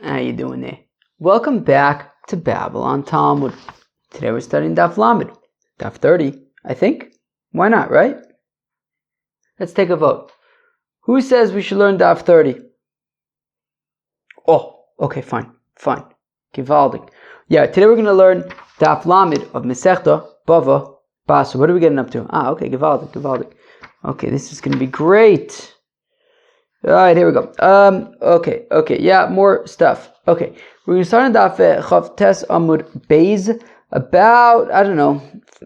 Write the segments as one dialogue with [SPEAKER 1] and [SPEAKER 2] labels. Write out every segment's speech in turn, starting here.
[SPEAKER 1] How you doing there? Welcome back to Babylon Talmud. Today we're studying Daf Lamed, Daf 30, I think. Why not, right? Let's take a vote. Who says we should learn Daf 30? Oh, okay, fine. Givaldik. Yeah, today we're going to learn Daf Lamed of Masechta BavaBasra. What are we getting up to? Okay, Givaldik. Okay, this is going to be great. Alright, here we go. Okay, yeah, more stuff. Okay, we're going to start on Daf Chav Tes Amud Beis, about, I don't know,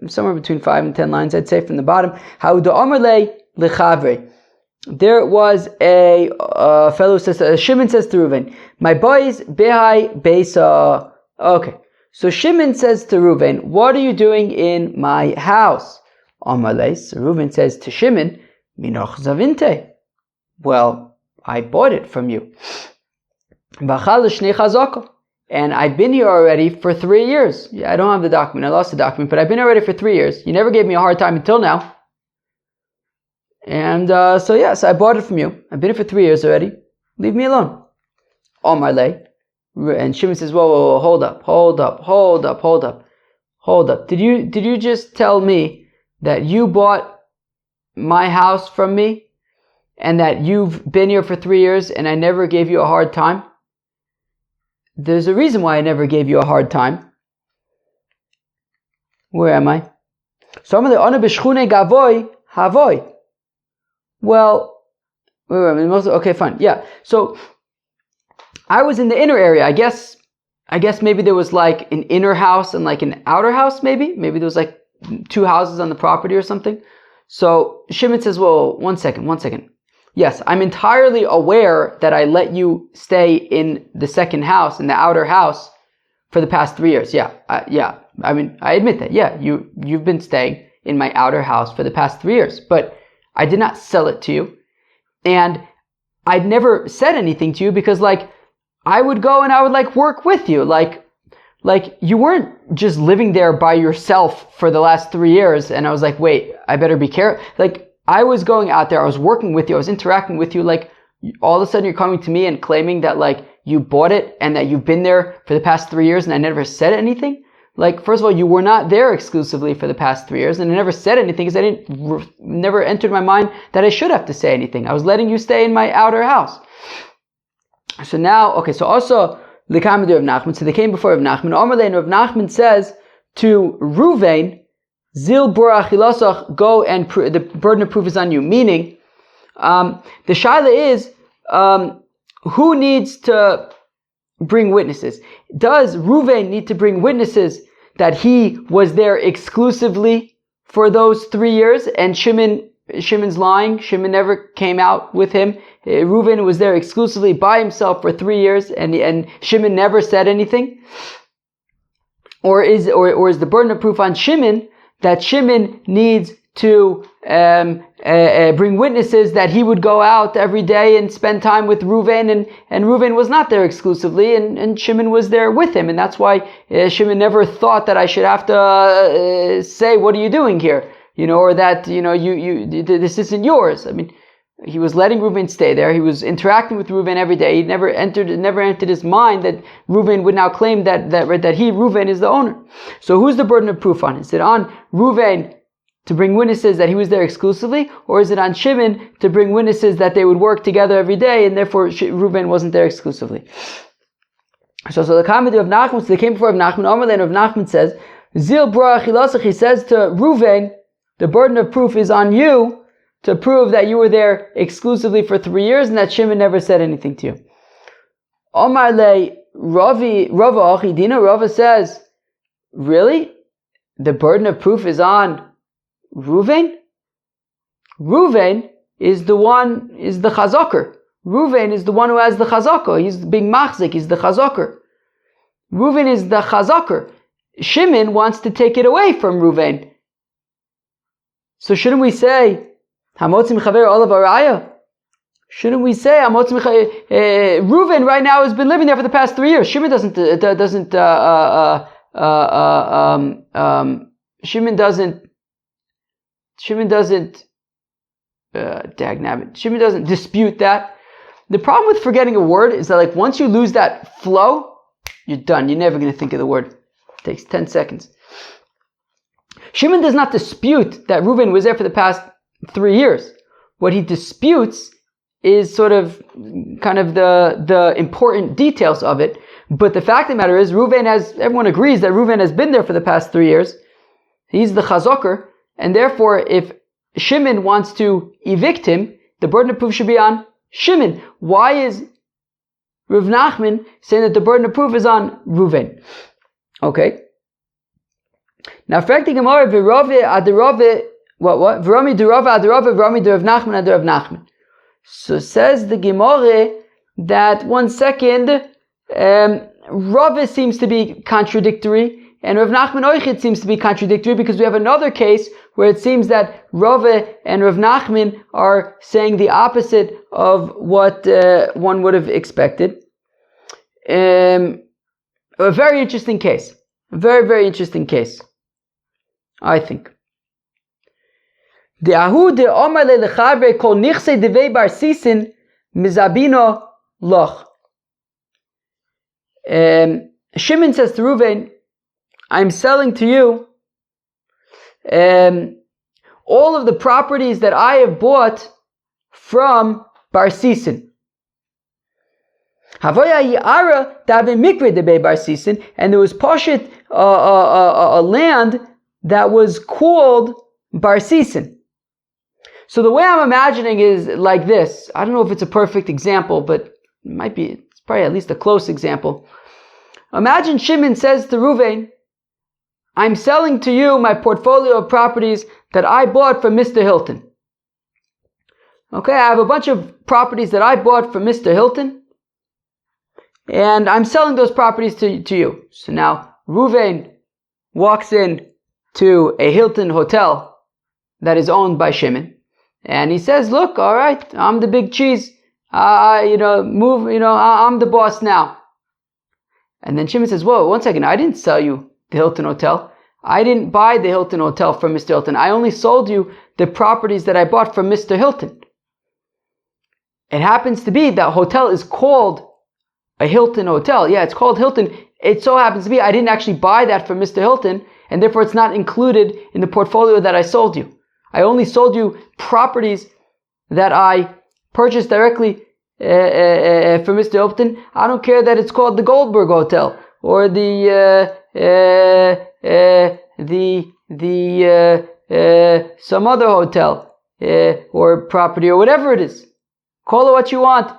[SPEAKER 1] somewhere between 5 and 10 lines, I'd say, from the bottom. How the Amr Le Lechavre. There was a fellow who says, Shimon says to Reuven, my boys, Behai Beisa. Okay, so Shimon says to Reuven, what are you doing in my house? Amr Le, so Reuven says to Shimon, Minoch Zavinte. Well, I bought it from you. And I've been here already for 3 years. Yeah, I don't have the document. I lost the document, but I've been already for 3 years. You never gave me a hard time until now. And so I bought it from you. I've been here for 3 years already. Leave me alone. Omar Le. And Shimon says, whoa, hold up. Did you just tell me that you bought my house from me? And that you've been here for 3 years and I never gave you a hard time? There's a reason why I never gave you a hard time. Where am I? So I'm going to Ana b'shchune gavoy havoy. Well, okay, fine. Yeah. So I was in the inner area. I guess maybe there was like an inner house and like an outer house, maybe. Maybe there was like 2 houses on the property or something. So Shimon says, well, one second. Yes, I'm entirely aware that I let you stay in the second house, in the outer house, for the past 3 years. Yeah. I mean, I admit that. Yeah, you've been staying in my outer house for the past 3 years, but I did not sell it to you, and I'd never said anything to you because, like, I would go and I would like work with you, like you weren't just living there by yourself for the last 3 years, and I was like, wait, I better be careful. Like, I was going out there, I was working with you, I was interacting with you, like, all of a sudden you're coming to me and claiming that, like, you bought it and that you've been there for the past 3 years and I never said anything? Like, first of all, you were not there exclusively for the past 3 years and I never said anything because never entered my mind that I should have to say anything. I was letting you stay in my outer house. So now, okay, so also, the Kamadu of Nachman, so they came before Rav Nachman. Omer Lein, Rav Nachman says to Ruvain, Zil bora achilasach, go and the burden of proof is on you. Meaning, the shaila is, who needs to bring witnesses? Does Reuven need to bring witnesses that he was there exclusively for those 3 years and Shimon's lying? Shimon never came out with him. Reuven was there exclusively by himself for 3 years and Shimon never said anything? Or is the burden of proof on Shimon that Shimon needs to bring witnesses that he would go out every day and spend time with Reuven, and Reuven was not there exclusively, and Shimon was there with him, and that's why Shimon never thought that I should have to say, what are you doing here? Or that, this isn't yours. I mean, he was letting Reuven stay there. He was interacting with Reuven every day. It never entered his mind that Reuven would now claim that Reuven is the owner. So who's the burden of proof on? Is it on Reuven to bring witnesses that he was there exclusively, or is it on Shimon to bring witnesses that they would work together every day, and therefore Reuven wasn't there exclusively? So the comedy of Nachman, so they came before of Nachman. Omerlein of Nachman says, Zil bra achilasach, he says to Reuven, the burden of proof is on you to prove that you were there exclusively for 3 years and that Shimon never said anything to you. Omar le Rava Achidina, Rava says, really? The burden of proof is on Reuven? Reuven is the chazaker. Reuven is the one who has the chazaka. He's being machzik, he's the chazaker. Reuven is the chazaker. Shimon wants to take it away from Reuven. So shouldn't we say, Hamotzim chaver olav araya? Shouldn't we say Reuven right now has been living there for the past 3 years? Shimon doesn't dispute that. The problem with forgetting a word is that like once you lose that flow, you're done. You're never going to think of the word. It takes 10 seconds. Shimon does not dispute that Reuven was there for the past 3 years. What he disputes is sort of kind of the important details of it. But the fact of the matter is, everyone agrees that Reuven has been there for the past 3 years. He's the chazoker, and therefore if Shimon wants to evict him, the burden of proof should be on Shimon. Why is Rav Nachman saying that the burden of proof is on Reuven? Okay. Now, Frekti Gemara, V'rove adarove, what? V'rami derove adarove, v'rami derav Nachman adarav Nachman. So says the Gemara that 1 second, Rave seems to be contradictory, and Rav Nachman Oichid seems to be contradictory because we have another case where it seems that Rave and Rav Nachman are saying the opposite of what one would have expected. A very interesting case. A very, very interesting case, I think. The Ahu de Omar le Lechavre kol nichse devei bar sisin mizabino loch. Shimon says to Reuven, I'm selling to you all of the properties that I have bought from Bar Sisin. And there was Pashit, a land that was called Bar Sisin. So the way I'm imagining is like this. I don't know if it's a perfect example, but it might be, it's probably at least a close example. Imagine Shimon says to Reuven, I'm selling to you my portfolio of properties that I bought from Mr. Hilton. Okay, I have a bunch of properties that I bought from Mr. Hilton, and I'm selling those properties to you. So now Reuven walks in to a Hilton hotel that is owned by Shimon, and he says, look, all right, I'm the big cheese. I'm the boss now. And then Shimon says, whoa, 1 second, I didn't sell you the Hilton Hotel. I didn't buy the Hilton Hotel from Mr. Hilton. I only sold you the properties that I bought from Mr. Hilton. It happens to be that hotel is called a Hilton Hotel. Yeah, it's called Hilton. It so happens to be I didn't actually buy that from Mr. Hilton, and therefore it's not included in the portfolio that I sold you. I only sold you properties that I purchased directly from Mr. Hilton. I don't care that it's called the Goldberg Hotel or some other hotel or property or whatever it is. Call it what you want.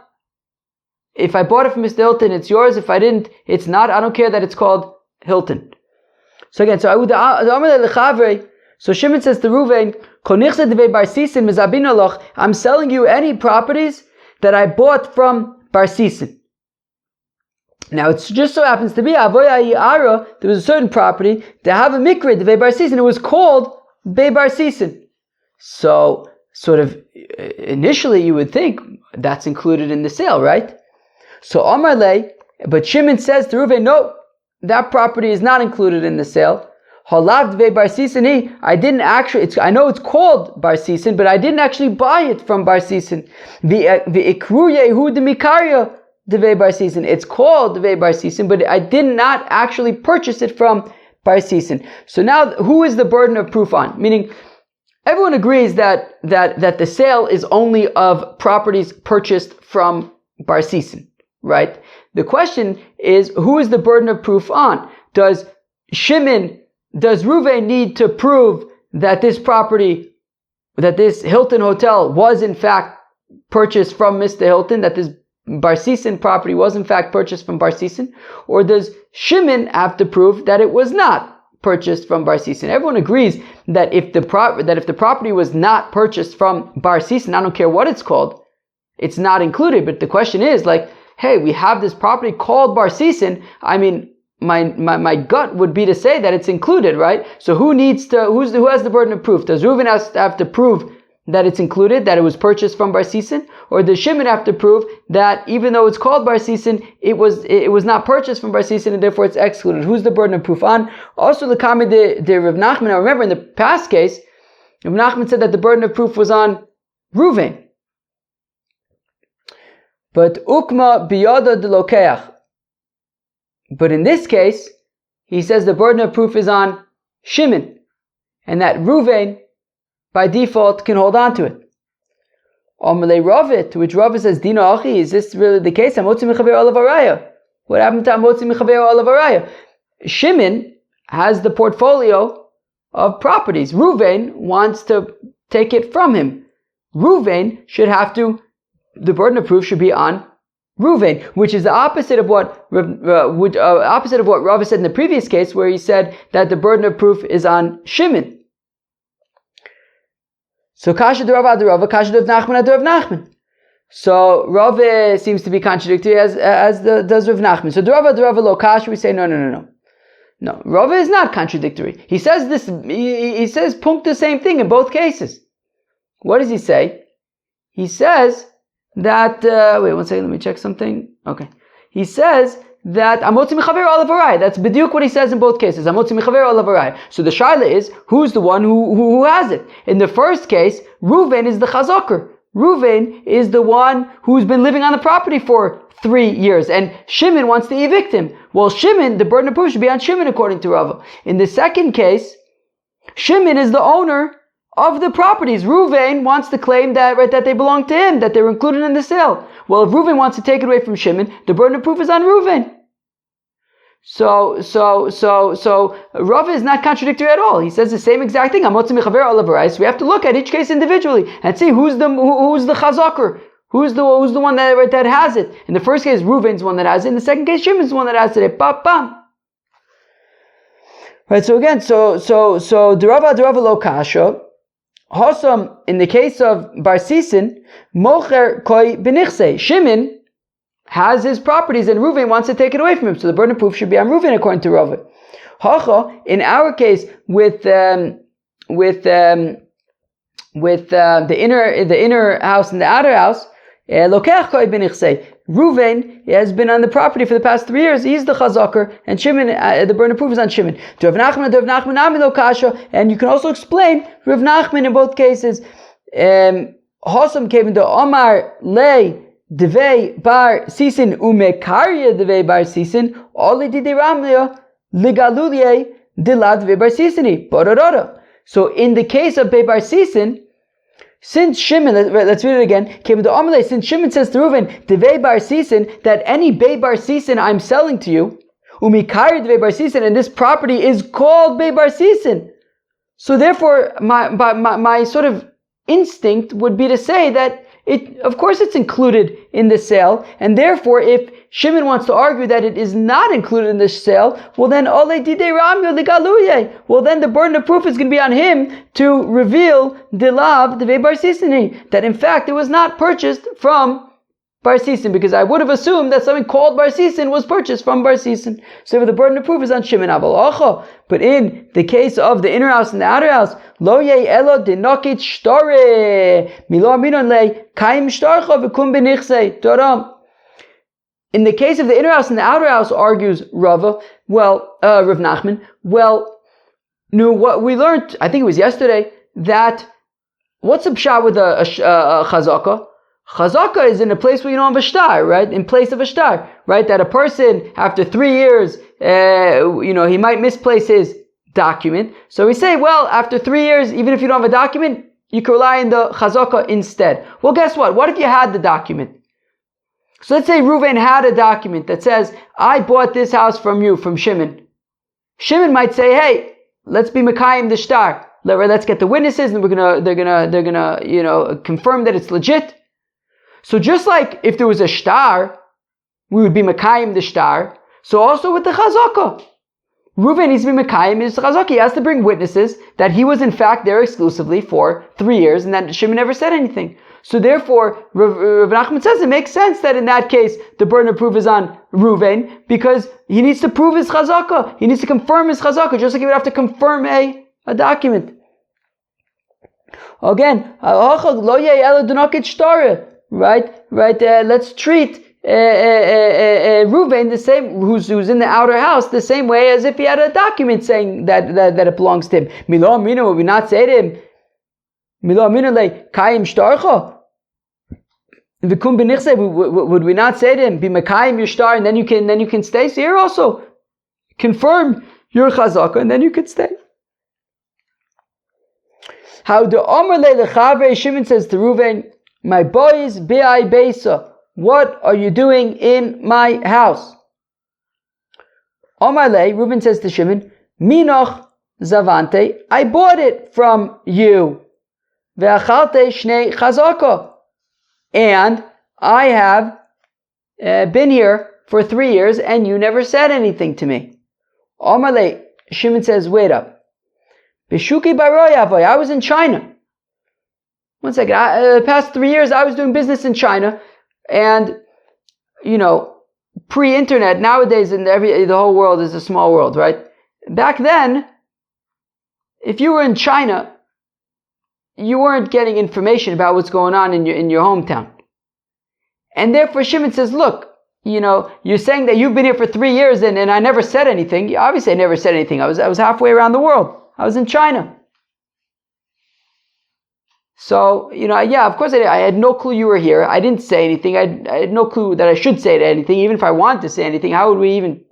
[SPEAKER 1] If I bought it from Mr. Hilton, it's yours. If I didn't, it's not. I don't care that it's called Hilton. So again, so Shimon says to Reuven, I'm selling you any properties that I bought from Bar Sisin. Now it just so happens to be there was a certain property to have a mikra de Bar Sisin. It was called Be Bar Sisin. So sort of initially you would think that's included in the sale, right? So Amar Le, but Shimon says to Reuven, no, that property is not included in the sale. Halav de Bar Sisin. I didn't actually. I know it's called Bar Sisin, but I didn't actually buy it from Bar Sisin. V'ikru Yehu de Mikaria. Devei Bar Sisin. It's called Devei Bar Sisin, but I did not actually purchase it from Bar Sisin. So now, who is the burden of proof on? Meaning, everyone agrees that the sale is only of properties purchased from Bar Sisin, right? The question is, who is the burden of proof on? Does Reuven need to prove that this property, that this Hilton Hotel was in fact purchased from Mr. Hilton, that this Bar Sisin property was in fact purchased from Bar Sisin, or does Shimon have to prove that it was not purchased from Bar Sisin? Everyone agrees that if the property was not purchased from Bar Sisin, I don't care what it's called, it's not included. But the question is like, hey, we have this property called Bar Sisin. I mean, my gut would be to say that it's included, right? So who has the burden of proof? Does Reuven have to prove that it's included, that it was purchased from Bar Sisin? Or does Shimon have to prove that even though it's called Bar Sisin, it was not purchased from Bar Sisin and therefore it's excluded? Who's the burden of proof on? Also the comment de Rav Nachman. Now remember in the past case, Rav Nachman said that the burden of proof was on Reuven. But ukma biyada de lokeach. But in this case, he says the burden of proof is on Shimon, and that Ruvain, by default, can hold on to it. Amalei Ravit, to which Ravit says, Dina Achi, is this really the case? Amotzi mechaver olav araya. What happened to Amotzi mechaver olav araya? Shimon has the portfolio of properties. Ruvain wants to take it from him. Ruvain should have to, the burden of proof should be on Ruvain, which is the opposite of what Rav said in the previous case, where he said that the burden of proof is on Shimon. So Kasha de Rav ad Rav, Kasha de Nachman ad Rav Nachman. So Rav seems to be contradictory as does Rav Nachman. So de Rav ad Rav lo Kasha, we say no. No, Rav is not contradictory. He says this. He says punkt the same thing in both cases. What does he say? He says that, wait one second, let me check something. Okay. He says that Amotzi mechaver olav araya. That's b'diuk what he says in both cases. Amotzi mechaver olav araya. So the shaila is, who's the one who has it? In the first case, Ruvain is the chazaker. Ruvain is the one who's been living on the property for 3 years, and Shimon wants to evict him. Well, Shimon, the burden of proof should be on Shimon according to Rava. In the second case, Shimon is the owner of the properties. Ruvain wants to claim that they belong to him, that they're included in the sale. Well, if Ruvain wants to take it away from Shimon, the burden of proof is on Ruvain. So Rava is not contradictory at all. He says the same exact thing. So we have to look at each case individually and see who's the chazaker, who's the one that has it. In the first case, Ruvain's the one that has it. In the second case, Shimon's the one that has it. Bam. Right. So again, so Durava lo kasha. Hosam, in the case of Bar Sisin, mocher koi benichse. Shimon has his properties and Ruvain wants to take it away from him. So the burden of proof should be on Ruvain according to Rava. Hacha, in our case, with the inner house and the outer house, lokeach koi benichse. Ruvain has been on the property for the past 3 years. He's the chazaker, and Shimon, the burden of proof is on Shimon. To Rav Nachman nami lo kasha, and you can also explain Rav Nachman in both cases. Hosam came into Omar lei devei bar sisin umekarya devei bar sisin oli didi ramlia ligalulie dilad devei bar sisini bororora. So in the case of Bei bar sisin, since Shimon, let's read it again, came to Amalei, since Shimon says to Reuven, Devei bar sisin, that any Bei bar sisin I'm selling to you, umikari Devei bar sisin, and this property is called Bei bar sisin. So therefore, my sort of instinct would be to say that of course it's included in the sale, and therefore if Shimon wants to argue that it is not included in the sale, well then the burden of proof is going to be on him to reveal dilav devei bar sisini, that in fact it was not purchased from Bar Sisin, because I would have assumed that something called Bar Sisin was purchased from Bar Sisin. So the burden of proof is on Shimon. But in the case of the inner house and the outer house, lo ye elo dinokit shtore milo aminon le kaim shtarcha v'kum benichse toram. In the case of the inner house and the outer house, argues Rav Nachman, what we learned, I think it was yesterday, that what's a pshat with a chazaka? Chazaka is in a place where you don't have a shtar, right? In place of a shtar, right? That a person, after 3 years, he might misplace his document. So we say, well, after 3 years, even if you don't have a document, you can rely on the chazaka instead. Well, guess what? What if you had the document? So let's say Reuven had a document that says, I bought this house from you, from Shimon. Shimon might say, hey, let's be Mekayim the shtar. Let's get the witnesses, and they're gonna confirm that it's legit. So just like if there was a shtar, we would be Mekayim the shtar. So also with the chazaka, Reuven needs to be Mekayim his chazaka. He has to bring witnesses that he was in fact there exclusively for 3 years, and that Shimon never said anything. So therefore, Rav Nachman says it makes sense that in that case, the burden of proof is on Reuven, because he needs to prove his chazaka. He needs to confirm his chazaka, just like he would have to confirm a document. Again, right? Let's treat Reuven the same, who's in the outer house, the same way as if he had a document saying that it belongs to him. Milo amina, would we not say to him, Milo amina le kayim shtarcha? Would we not say to him, "Be Mekayim your star," and then you can stay? So here also, confirm your chazaka, and then you could stay. How the Omer leChavre, Shimon says to Reuven, "My boys, Bi Beisa, what are you doing in my house?" Omer le, Reuven says to Shimon, "Minoch Zavante, I bought it from you. Ve'achalte shnei chazaka, and I have been here for 3 years, and you never said anything to me." Omer le, Shimon says, "Wait up. Bishuki baroyavoy, I was in China. One second. The past 3 years, I was doing business in China, and pre-internet. Nowadays, the whole world is a small world, right? Back then, if you were in China, you weren't getting information about what's going on in your hometown, and therefore Shimon says, look, you're saying that you've been here for 3 years, and I never said anything. Obviously, I never said anything. I was halfway around the world. I was in China. So, of course I had no clue you were here. I didn't say anything. I had no clue that I should say anything. Even if I wanted to say anything, how would we even,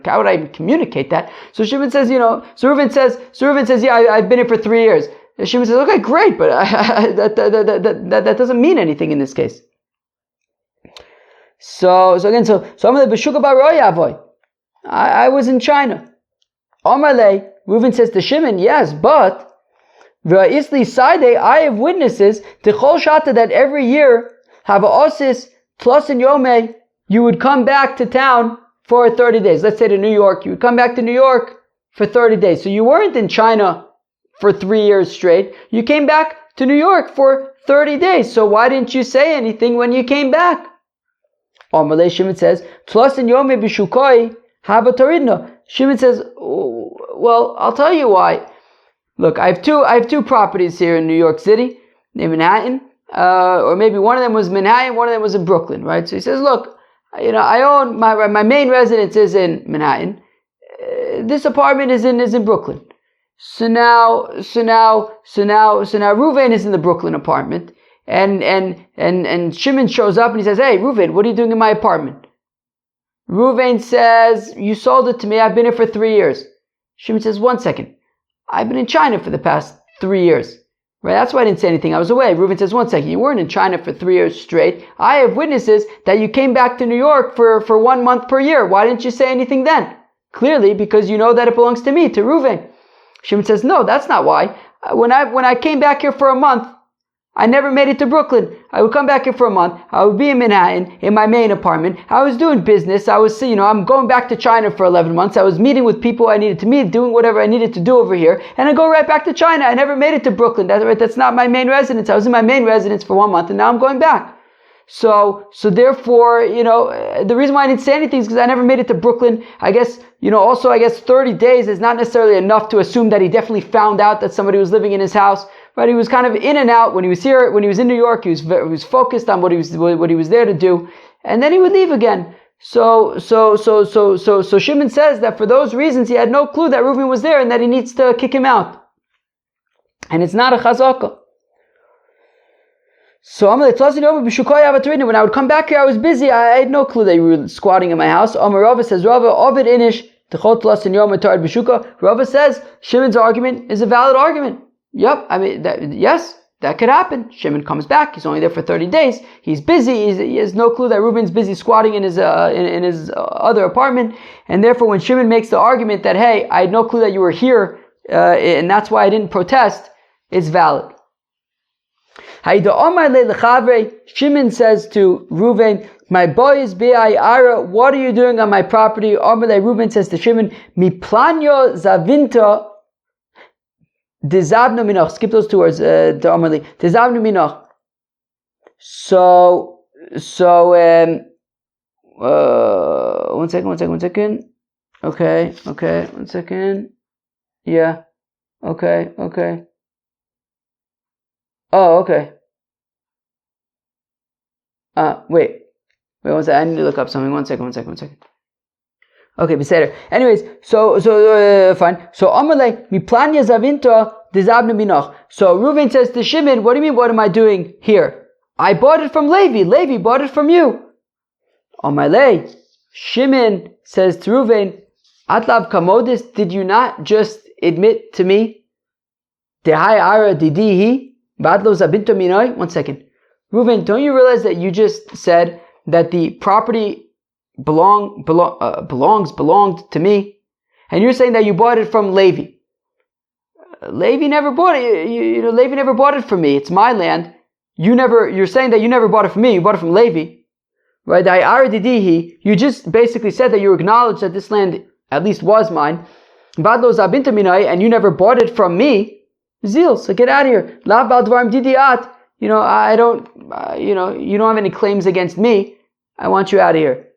[SPEAKER 1] how would I even communicate that?" So Shimon says, so Reuven says, "Yeah, I've been here for 3 years." And Shimon says, "Okay, great, but that doesn't mean anything in this case." So I'm going to Beshuka Baroy Avoy. I was in China. Omarle, Reuven says to Shimon, "Yes, but V'isli Saide, I have witnesses to Chol Shata that every year have a osis plus in Yome, you would come back to town for 30 days. Let's say to New York, you would come back to New York for 30 days. So you weren't in China for 3 years straight. You came back to New York for 30 days. So why didn't you say anything when you came back?" Amalei Shimon says, "Plus in Yome Bishukoi have a Toridno." Shimon says, "Well, I'll tell you why. Look, I have two properties here in New York City, in Manhattan, or maybe one of them was Manhattan, one of them was in Brooklyn, right?" So he says, "Look, I own my main residence is in Manhattan. This apartment is in Brooklyn. So now Reuven is in the Brooklyn apartment, and Shimon shows up and he says, 'Hey, Reuven, what are you doing in my apartment?' Reuven says, 'You sold it to me. I've been here for 3 years.' Shimon says, 1 second. I've been in China for the past 3 years. Right? That's why I didn't say anything. I was away." Reuven says, 1 second. You weren't in China for 3 years straight. I have witnesses that you came back to New York for 1 month per year. Why didn't you say anything then?" "Clearly, because you know that it belongs to me, to Reuven." Shimon says, "No, that's not why. When I came back here for a month, I never made it to Brooklyn. I would come back here for a month. I would be in Manhattan, in my main apartment. I was doing business. I'm going back to China for 11 months. I was meeting with people I needed to meet, doing whatever I needed to do over here. And I go right back to China. I never made it to Brooklyn. That's not my main residence. I was in my main residence for 1 month, and now I'm going back. So therefore, the reason why I didn't say anything is because I never made it to Brooklyn. I guess 30 days is not necessarily enough to assume that he definitely found out that somebody was living in his house. But he was kind of in and out when he was here. When he was in New York, he was focused on what he was there to do, and then he would leave again. So Shimon says that for those reasons he had no clue that Reuven was there and that he needs to kick him out, and it's not a chazaka. So when I would come back here, I was busy. I had no clue that you were squatting in my house. Rava says, Rava says Shimon's argument is a valid argument. Yep, yes, that could happen. Shimon comes back. He's only there for 30 days. He's busy. He has no clue that Reuben's busy squatting in his other apartment. And therefore, when Shimon makes the argument that, hey, I had no clue that you were here, and that's why I didn't protest, it's valid. Shimon says to Reuven, "My boys, what are you doing on my property?" Reuven says to Shimon, "Mi planyo zavinta." Dezavnu minoch. Skip those 2 words. Dezavnu minoch. So. One second. Okay. 1 second. Yeah. Okay. Oh, okay. Wait 1 second. I need to look up something. 1 second. Okay, beseder. Anyways, so fine. So Amalei mi planya zavinta dezavnu minoch. So Reuven says to Shimon, "What do you mean? What am I doing here?" I bought it from Levi. Levi bought it from you. Amalei. Shimon says to Reuven, Atlav kamodis, did you not just admit to me? Dehai ara didihi, vadlo zabinto minoi. 1 second. Reuven, don't you realize that you just said that the property belonged to me? And you're saying that you bought it from Levi. Levi never bought it. Levi never bought it from me. It's my land. You're saying that you never bought it from me. You bought it from Levi. Right? You just basically said that you acknowledged that this land at least was mine. And you never bought it from me. Zil, so get out of here. I don't, you don't have any claims against me. I want you out of here.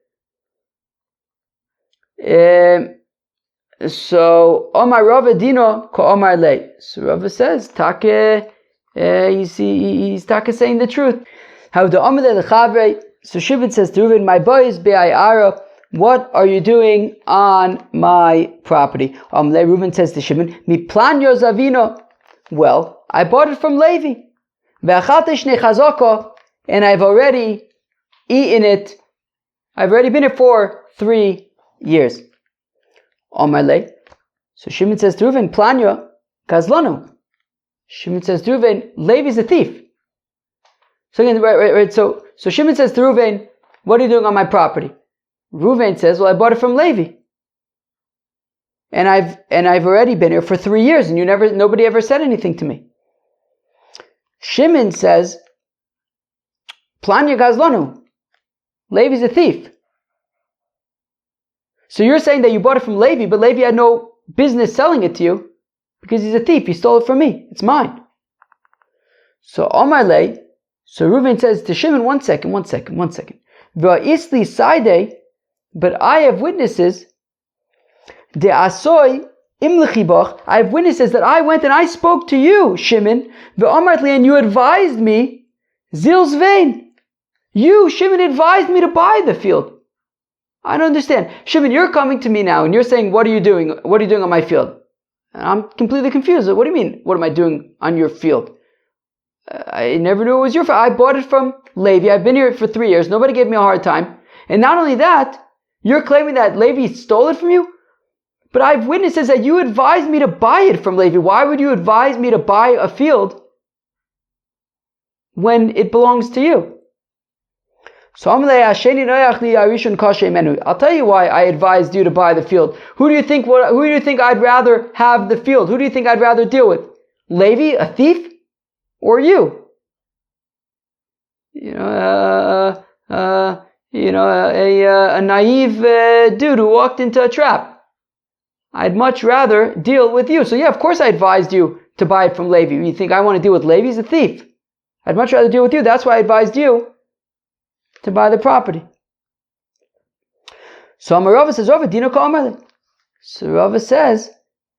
[SPEAKER 1] So Omar Rava Dino ko Omar Le. So Rava says, Take, he's Take saying the truth. How the Omar Le Chavre. So Shimon says to Reuven, my boys be'ayara, what are you doing on my property? Reuven says to Shimon, mi plan yo zavino. Well, I bought it from Levi. And I've already eaten it. I've already been here for 3 years. So Shimon says to Reuven, Planyo Kazlanu. Shimon says to Reuven, Levi's a thief. So again, right. So Shimon says to Reuven, what are you doing on my property? Reuven says, well, I bought it from Levi. And I've already been here for 3 years, and nobody ever said anything to me. Shimon says, Planya Gazlanu. Levi's a thief. So you're saying that you bought it from Levi, but Levi had no business selling it to you because he's a thief. He stole it from me. It's mine. So Omar Le, so Reuven says to Shimon, one second. Va'isli Saide, but I have witnesses. De asoy imlechibach. I have witnesses that I went and I spoke to you, Shimon. Ve'amartli, and you advised me. Zil's vein. You, Shimon, advised me to buy the field. I don't understand. Shimon, you're coming to me now and you're saying, what are you doing? What are you doing on my field? And I'm completely confused. What do you mean? What am I doing on your field? I never knew it was your field. I bought it from Levi. I've been here for 3 years. Nobody gave me a hard time. And not only that, you're claiming that Levi stole it from you? But I have witnesses that you advised me to buy it from Levi. Why would you advise me to buy a field when it belongs to you? So I'll tell you why I advised you to buy the field. Who do you think I'd rather have the field? Who do you think I'd rather deal with? Levi, a thief, or you? A naive dude who walked into a trap. I'd much rather deal with you. So yeah, of course I advised you to buy it from Levi. You think I want to deal with Levi? He's a thief. I'd much rather deal with you. That's why I advised you to buy the property. So Rava says, So Rava says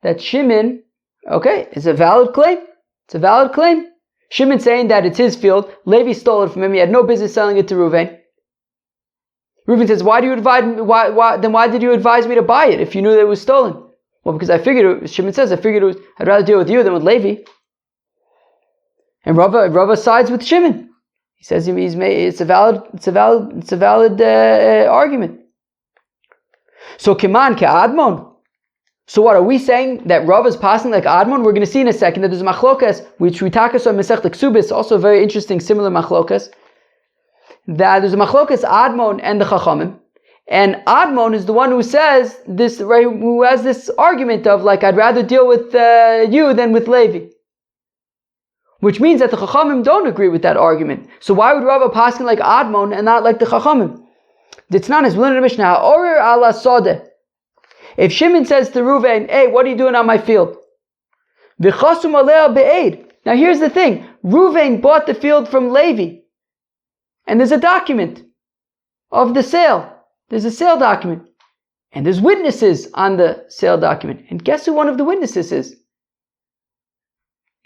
[SPEAKER 1] that Shimon, it's a valid claim. It's a valid claim. Shimon saying that it's his field. Levi stole it from him. He had no business selling it to Reuven. Reuven says, why did you advise me to buy it if you knew that it was stolen? Well, because Shimon says, I'd rather deal with you than with Levi. And Rava sides with Shimon. He says it's a valid argument. So Kiman Admon. So what are we saying that Rav is passing like Admon? We're going to see in a second that there's machlokas which we takas on Masech Ksubis, also very interesting, similar machlokas. That there's a machlokas Admon and the Chachamim, and Admon is the one who says this, right? Who has this argument of like I'd rather deal with you than with Levi. Which means that the Chachamim don't agree with that argument. So why would Rava paskin like Admon and not like the Chachamim? Ditznanis, we learn in the Mishnah, Orer ala Sodeh. If Shimon says to Reuven, hey, what are you doing on my field? V'chasum alea be'ed. Now here's the thing. Reuven bought the field from Levi. And there's a document of the sale. There's a sale document. And there's witnesses on the sale document. And guess who one of the witnesses is?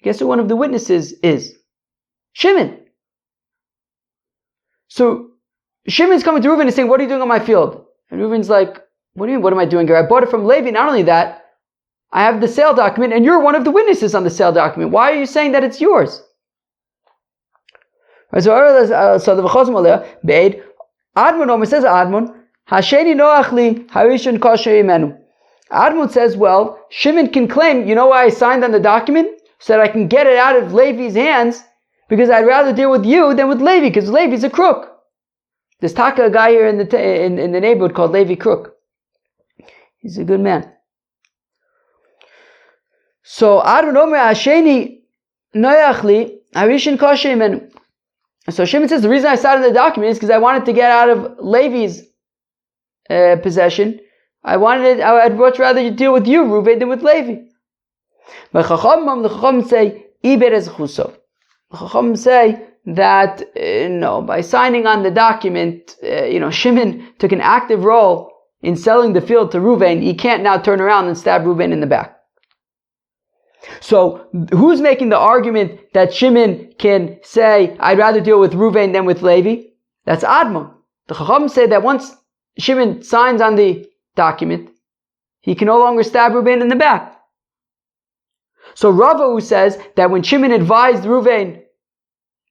[SPEAKER 1] Guess who one of the witnesses is? Shimon. So Shimon's coming to Reuven and saying, what are you doing on my field? And Reuven's like, what do you mean, what am I doing here? I bought it from Levi. Not only that, I have the sale document and you're one of the witnesses on the sale document. Why are you saying that it's yours? Right, so the v'chosm aleh be'ed Admon Omer says Admon Hasheni noachli harishon kosher imenu. Admon says, well, Shimon can claim, you know why I signed on the document? So that I can get it out of Levi's hands, because I'd rather deal with you than with Levi, because Levi's a crook. There's a guy here in the neighborhood called Levi Crook. He's a good man. So Admon Omer Hasheni noachli harishon kosher imenu. So Shimon says the reason I signed the document is because I wanted to get out of Levi's possession. I'd much rather deal with you, Reuven, than with Levi. But the Chacham say, Iber ez chuso. The Chacham say that, no, by signing on the document, Shimon took an active role in selling the field to Reuven. He can't now turn around and stab Reuven in the back. So, who's making the argument that Shimon can say, I'd rather deal with Reuven than with Levi? That's Admon. The Chacham say that once Shimon signs on the document, he can no longer stab Reuven in the back. So Rava, who says that when Shimon advised Reuven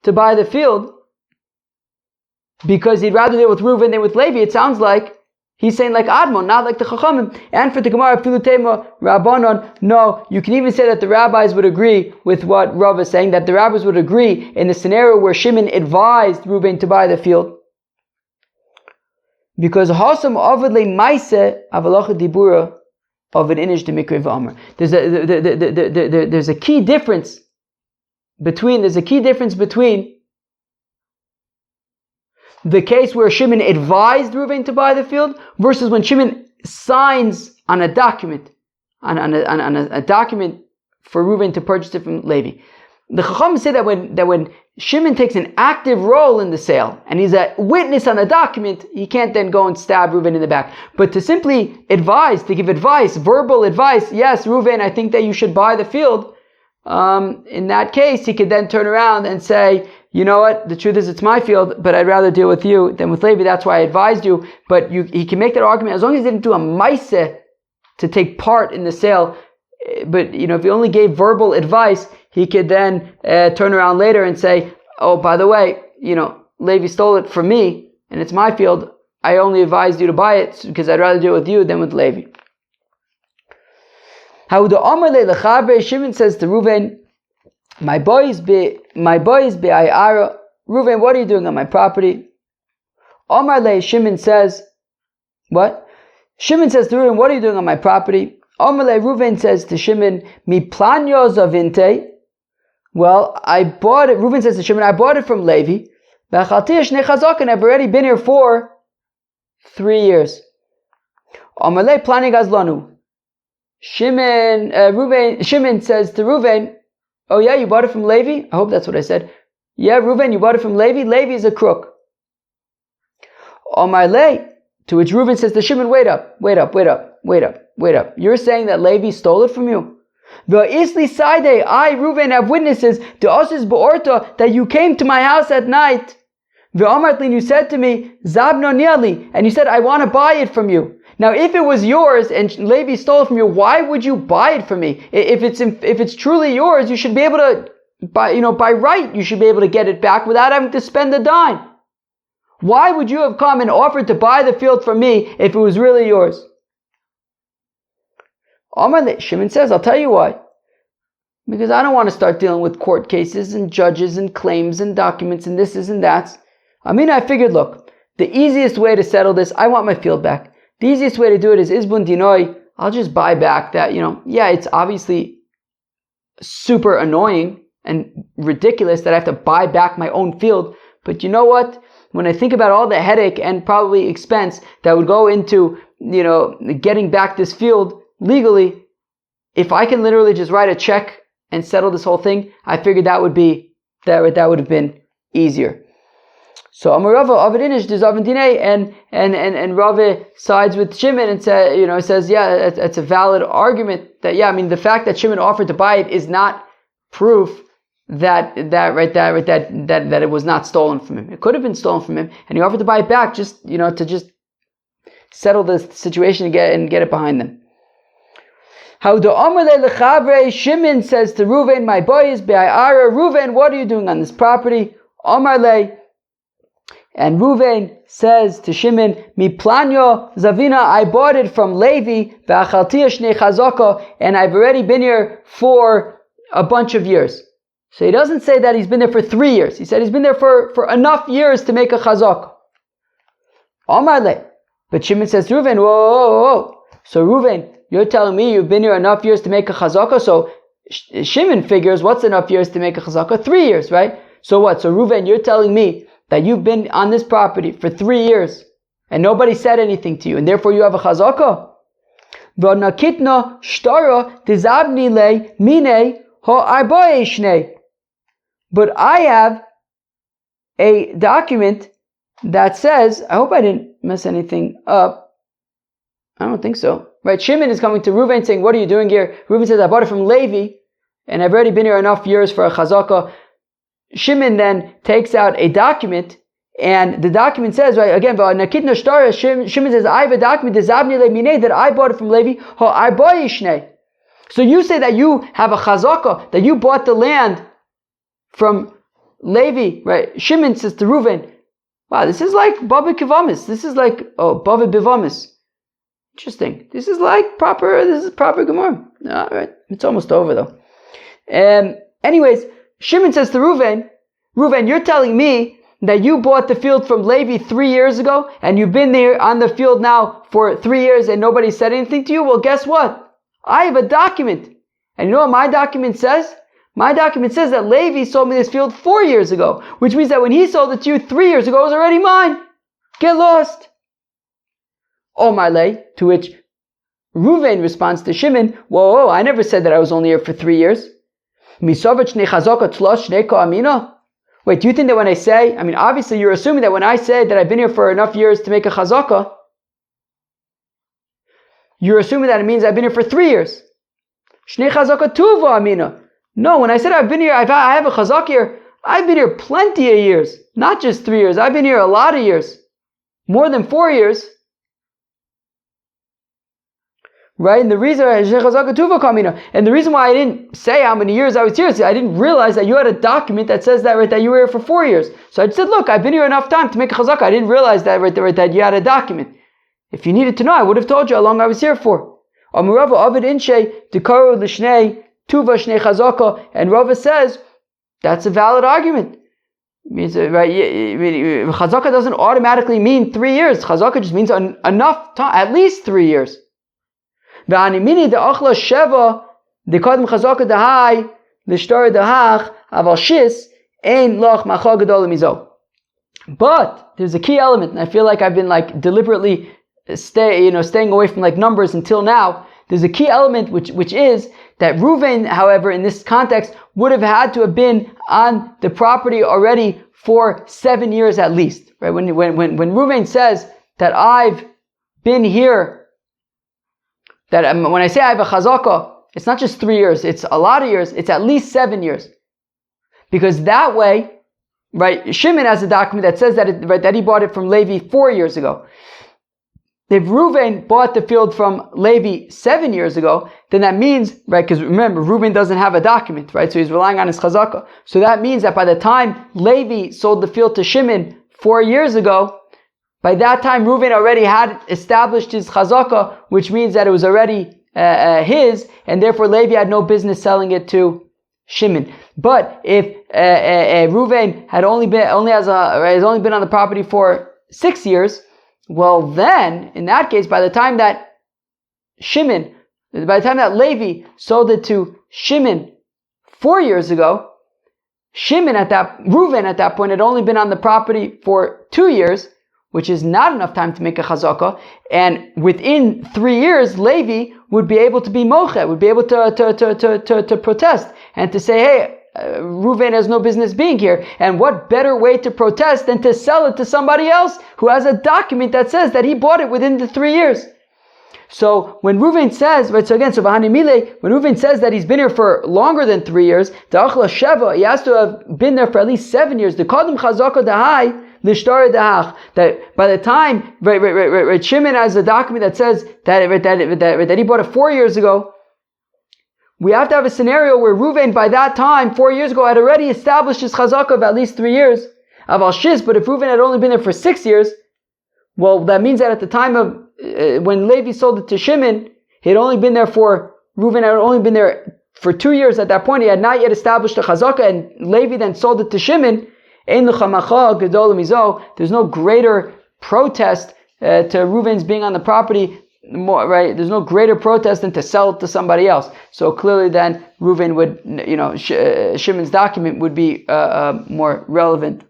[SPEAKER 1] to buy the field, because he'd rather deal with Reuven than with Levi, it sounds like he's saying like Admon, not like the Chachamim. And for the Gemara, Filutema Rabbanon, no, you can even say that the rabbis would agree with what Rava is saying, that the rabbis would agree in the scenario where Shimon advised Reuven to buy the field. Because Hasam Avad Le Maise Avalacha Dibura of an Inish de Mikre V'Amr. There's a key difference between the case where Shimon advised Reuven to buy the field versus when Shimon signs on a document, on a document for Reuven to purchase it from Levi. The Chacham say that when Shimon takes an active role in the sale and he's a witness on a document, he can't then go and stab Reuven in the back. But to simply advise, to give advice, verbal advice, yes, Reuven, I think that you should buy the field. In that case, he could then turn around and say, you know what, the truth is it's my field, but I'd rather deal with you than with Levi. That's why I advised you. But he can make that argument as long as he didn't do a maiseh to take part in the sale. But if he only gave verbal advice, he could then turn around later and say, oh, by the way, Levi stole it from me and it's my field. I only advised you to buy it because I'd rather deal with you than with Levi. How the Amar le lechaber, Shimon says to Reuven, my boys be ayara. Reuven, what are you doing on my property? Amar le, Shimon says, what? Shimon says to Reuven, what are you doing on my property? Amar le, Reuven says to Shimon, mi planyo zavinte. Well, I bought it. Reuven says to Shimon, I bought it from Levi. I've already been here for 3 years. Amar le, plani gazlanu. Shimon says to Reuven, oh yeah, you bought it from Levi? I hope that's what I said. Yeah, Reuven, you bought it from Levi? Levi is a crook. Omar Le, to which Reuven says to Shimon, wait up. You're saying that Levi stole it from you? V'isli Saidei, I, Reuven, have witnesses to Osis Be'orta that you came to my house at night. V'amartlin, you said to me, Zabno Niali, and you said, I want to buy it from you. Now, if it was yours and Levi stole it from you, why would you buy it from me? If it's truly yours, you should be able to, by right, you should be able to get it back without having to spend a dime. Why would you have come and offered to buy the field from me if it was really yours? Shimon says, I'll tell you why. Because I don't want to start dealing with court cases and judges and claims and documents and this and that. I figured, look, the easiest way to settle this, I want my field back. The easiest way to do it is Izbun Dinoi. I'll just buy back that, it's obviously super annoying and ridiculous that I have to buy back my own field. But you know what? When I think about all the headache and probably expense that would go into, getting back this field legally, if I can literally just write a check and settle this whole thing, I figured that would have been easier. So Amarava Avadinish does Avadine and Rava sides with Shimon and says, yeah, it's a valid argument that the fact that Shimon offered to buy it is not proof that it was not stolen from him. It could have been stolen from him, and he offered to buy it back to settle the situation and get it behind them. How the Amrle Lechabre, Shimon says to Reuven, my boy is Be'ayara. Reuven, what are you doing on this property? Omar le, and Reuven says to Shimon, Mi planyo zavina, I bought it from Levi, ve'achaltiya shnei chazaka, and I've already been here for a bunch of years. So he doesn't say that he's been there for 3 years. He said he's been there for enough years to make a chazaka. Omar le. But Shimon says to Reuven, whoa. So Reuven, you're telling me you've been here enough years to make a chazaka? So Shimon figures, what's enough years to make a chazaka? 3 years, right? So what? So Reuven, you're telling me that you've been on this property for 3 years and nobody said anything to you, and therefore you have a chazaka? V'nakitna shtara tizabni le mine ha'arbae shnei. But I have a document that says, I hope I didn't mess anything up. I don't think so. Right? Shimon is coming to Reuven saying, what are you doing here? Reuven says, I bought it from Levi and I've already been here enough years for a chazaka. Shimon then takes out a document, and the document says, right, again, Shimon says, I have a document that I bought it from Levi. So you say that you have a chazaka, that you bought the land from Levi, right? Shimon says to Reuven, wow, this is like Bava Kivamis. This is like, Bava Bivamis. Interesting. This is proper Gemara. All right. It's almost over though. Anyways, Shimon says to Reuven, you're telling me that you bought the field from Levi 3 years ago and you've been there on the field now for 3 years and nobody said anything to you? Well, guess what? I have a document. And you know what my document says? My document says that Levi sold me this field 4 years ago, which means that when he sold it to you 3 years ago, it was already mine. Get lost. Oh, my lay, to which Reuven responds to Shimon, whoa, I never said that I was only here for 3 years. Wait, do you think that when I say, obviously you're assuming that when I say that I've been here for enough years to make a chazaka, you're assuming that it means I've been here for 3 years. No, when I said I've been here, I have a chazaka here, I've been here plenty of years. Not just 3 years, I've been here a lot of years. More than 4 years. Right? And the reason why I didn't say how many years I was here is I didn't realize that you had a document that says that, right, that you were here for 4 years. So I just said, look, I've been here enough time to make a chazaka. I didn't realize that, right, that you had a document. If you needed to know, I would have told you how long I was here for. And Rava says, that's a valid argument. Means, right, chazaka doesn't automatically mean 3 years. Chazaka just means enough time, at least 3 years. But there's a key element, and I feel like I've been deliberately staying away from numbers until now. There's a key element which is that Reuven, however, in this context, would have had to have been on the property already for 7 years at least. Right? When Reuven says that I've been here, that when I say I have a chazaka, it's not just 3 years, it's a lot of years, it's at least 7 years. Because that way, right, Shimon has a document that says that he bought it from Levi 4 years ago. If Reuven bought the field from Levi 7 years ago, then that means, right, because remember, Reuven doesn't have a document, right, so he's relying on his chazaka. So that means that by the time Levi sold the field to Shimon 4 years ago, by that time, Reuven already had established his chazaka, which means that it was already his, and therefore Levi had no business selling it to Shimon. But if Reuven had only been on the property for 6 years, well then, in that case, by the time that Levi sold it to Shimon 4 years ago, Reuven at that point had only been on the property for 2 years, which is not enough time to make a chazaka, and within 3 years, Levi would be able to be moche, would be able to protest, and to say, hey, Reuven has no business being here, and what better way to protest than to sell it to somebody else who has a document that says that he bought it within the 3 years. So when Reuven says, right, when Reuven says that he's been here for longer than 3 years, he has to have been there for at least 7 years. The kadam chazaka dahai, that by the time Shimon has a document that says that he bought it 4 years ago, we have to have a scenario where Reuven, by that time, 4 years ago, had already established his chazakah of at least 3 years. Aval Shiz, but if Reuven had only been there for 6 years, well, that means that at the time of, when Levi sold it to Shimon, Reuven had only been there for 2 years. At that point, he had not yet established the chazakah, and Levi then sold it to Shimon. There's no greater protest to Reuven's being on the property, right? There's no greater protest than to sell it to somebody else. So clearly then Reuven would, Shimon's document would be more relevant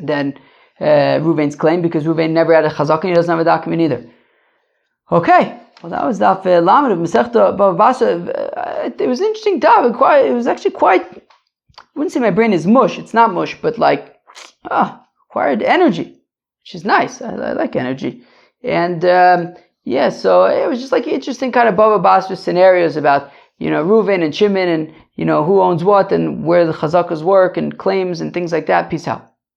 [SPEAKER 1] than Reuven's claim, because Reuven never had a chazakah and he doesn't have a document either. Okay, well that was Daf Lamed of Masechta BavaBasra. It was an interesting daf. It was actually quite, I wouldn't say my brain is mush, it's not mush, but acquired energy, which is nice. I like energy. And so it was just like interesting kind of BavaBasra scenarios about, Reuven and Shimon and, who owns what and where the chazakas work and claims and things like that. Peace out.